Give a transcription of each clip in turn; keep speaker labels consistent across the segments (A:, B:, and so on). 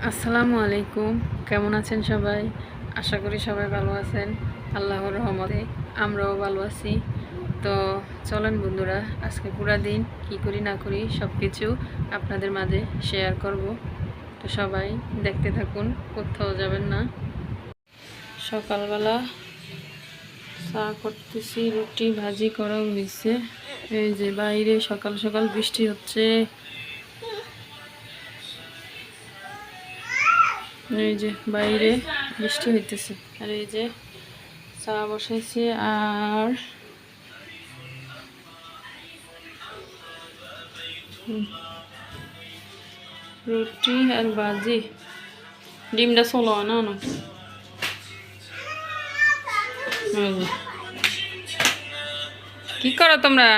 A: আসসালামু আলাইকুম। কেমন আছেন সবাই? আশা করি সবাই ভালো আছেন। আল্লাহর রহমতে আমরাও ভালো আছি। তো চলেন বন্ধুরা, আজকে পুরা দিন কি করি না করি সব কিছু আপনাদের মাঝে শেয়ার করব। তো সবাই দেখতে থাকুন, কোথাও যাবেন না। সকালবেলা চা করতেছি, রুটি ভাজি করা হয়েছে। এই যে বাইরে সকাল সকাল বৃষ্টি হচ্ছে। এই যে বাইরে বৃষ্টি হইতেছে, আর এই যে চা বসাইছি আর রুটি আর ভাজি। ডিমটা ষোলো না না। কি করো তোমরা?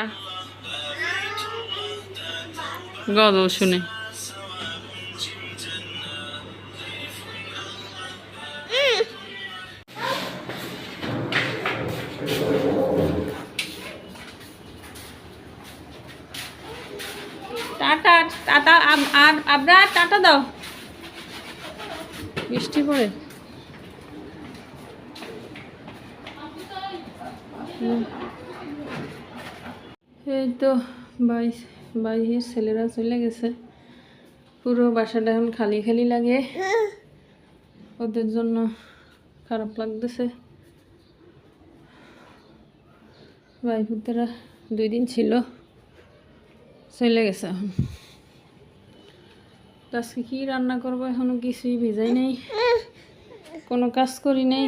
A: গজল শুনে টাটা টাটা। আর আবরা টাটা দাও, বৃষ্টি পড়ে। এই তো বাইরের ছেলেরা চলে গেছে। পুরো বাসাটা এখন খালি খালি লাগে, ওদের জন্য খারাপ লাগতেছে। ভাইফুতেরা 2 দিন ছিল, চলে গেছে। এখন আজকে কি রান্না করবো এখনো কিছুই ভিজাই নেই, কোনো কাজ করি নাই।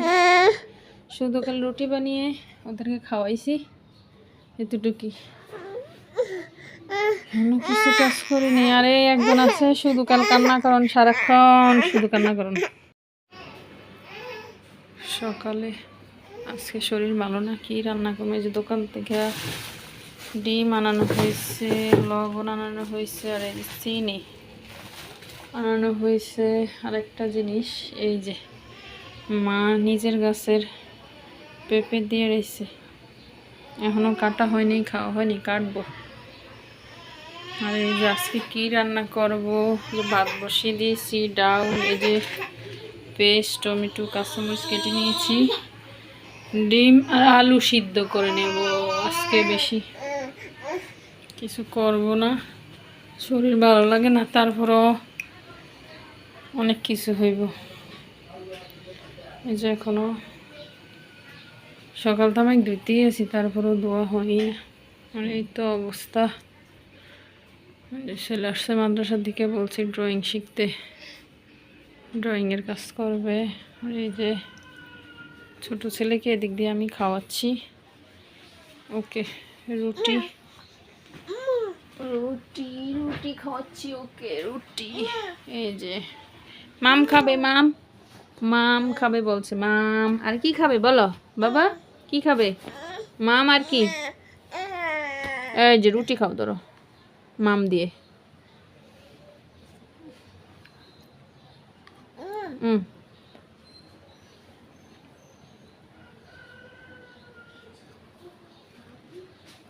A: শুধু কাল রুটি বানিয়ে ওদেরকে খাওয়াইছি, এতটুকুই। কিছু কাজ করিনি। আরে একজন আছে শুধু কাল কান্না করুন, সারাক্ষণ শুধু কান্না করুন। সকালে আজকে শরীর ভালো না, কি রান্না করবো? এই যে দোকান থেকে ডিম আনানো হয়েছে, লবণ আনানো হয়েছে, আর এই চিনি আনানো হয়েছে। আরেকটা জিনিস, এই যে মা নিজের গাছের পেঁপে দিয়ে রয়েছে, এখনো কাটা হয়নি, খাওয়া হয়নি, কাটবো। আর এই যে আজকে কি রান্না করব, যে ভাত বসিয়ে দিয়েছি, ডাউল, এই যে পেস্ট, টমেটো, কাঁচামরিচ কেটে নিয়েছি, ডিম আর আলু সিদ্ধ করে নেব। আজকে বেশি কিছু করব না, শরীর ভালো লাগে না, তারপরও অনেক কিছু হইব। এই যে এখনো সকাল তো আমি ধুতেই আছি, তারপরেও ধোয়া হয়নি। আর এই তো অবস্থা। ছেলে আসছে মাদ্রাসার দিকে, বলছি ড্রয়িং শিখতে, ড্রয়িংয়ের কাজ করবে। আর এই যে ছোট ছেলেকে এদিক দিয়ে আমি খাওয়াচ্ছি। ওকে রুটি রুটি রুটি খাওয়াচ্ছি, ওকে রুটি। এই যে মাম খাবে, মাম মাম খাবে বলছে, মাম। আর কি খাবে বলো বাবা, কি খাবে মাম? আর কি? এই যে রুটি খাও, ধরো মাম দিয়ে। হুম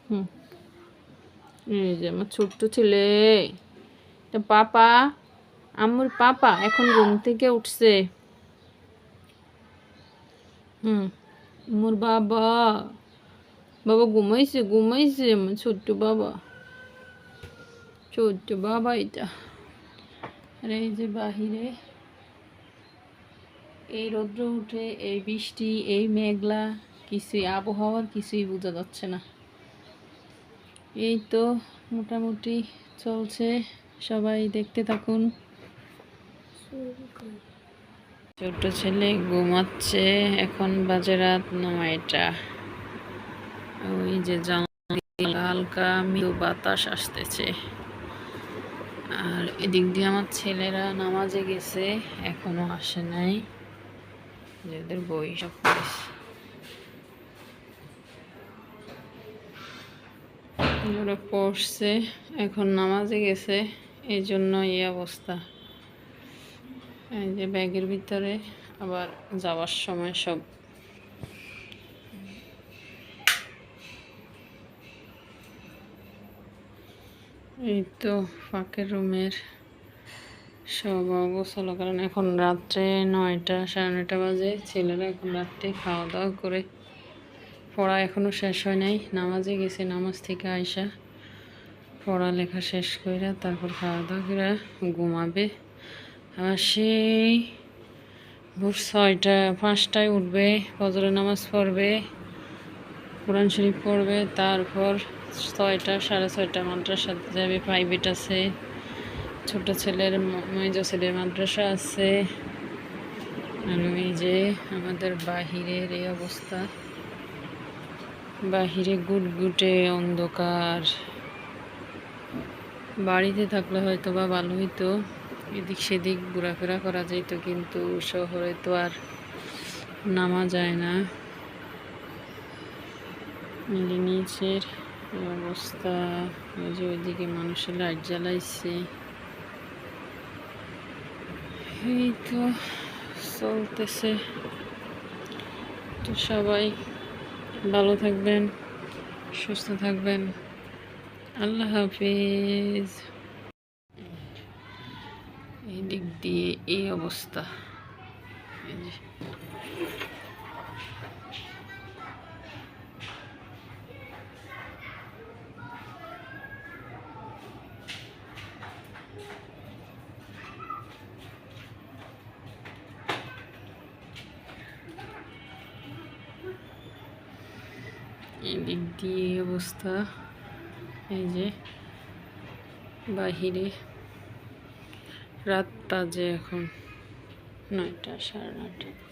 A: হুম। এই যে আমার ছোট্ট ছেলে, পাপা, আম্মুর পাপা এখন ঘুম থেকে উঠছে। আম্মুর বাবা, বাবা ঘুমাইছে ঘুমাইছে, আমার ছোট্ট বাবা, ছোট্ট বাবা এটা। আর এই যে বাহিরে এই রৌদ্র উঠে, এই বৃষ্টি, এই মেঘলা, কিছুই আবহাওয়ার কিছুই বোঝা যাচ্ছে না। এই তো মোটামুটি চলছে, সবাই দেখতে থাকুন। ছোট ছেলে ঘুমাচ্ছে, এখন বাজে রাত 9টা। ওই যে জানলা হালকা মৃদু বাতাস আসতেছে। আর এদিক দিয়ে আমার ছেলেরা নামাজে গেছে, এখনো আসে নাই, ওদের বই সব পড়েছে। ওরা পড়ছে, এখন নামাজে গেছে, এই জন্য এই অবস্থা। এই যে ব্যাগের ভিতরে আবার যাওয়ার সময় সব। এই তো ফাঁকের রুমের সব অগোছালো, কারণ এখন রাত্রে 9টা 9:30 বাজে। ছেলেরা এখন রাত্রে খাওয়া দাওয়া করে, পড়া এখনও শেষ হয় নাই, নামাজে গেছে, নামাজ থেকে আইসা পড়ালেখা শেষ করে তারপর খাওয়া দাওয়া করে ঘুমাবে। আর সেই ভোর 5টায় উঠবে, ফজরের নামাজ পড়বে, কোরআন শরীফ পড়বে, তারপর 6টা 6:30 মাদ্রাসাতে যাবে, প্রাইভেট আছে, ছোট ছেলের মেজো ছেলের মাদ্রাসা আছে। আর ওই যে আমাদের বাহিরের এই অবস্থা, বাহিরে গুটগুটে অন্ধকার। বাড়িতে থাকলে হয়তো বা ভালো হইতো, এদিক সেদিক ঘোরাফেরা করা যেত, কিন্তু শহরে তো আর নামা যায় না। নিচের অবস্থা, ওই যে ওইদিকে মানুষের লাইট জ্বালাইছে। এই তো চলতেছে। তো সবাই ভালো থাকবেন, সুস্থ থাকবেন। আল্লাহ হাফিজ। এই দিক দিয়ে এই অবস্থা। এই যে এদিক দিয়ে এই অবস্থা। এই যে বাহিরে রাত বাজে এখন 9টা 9:30।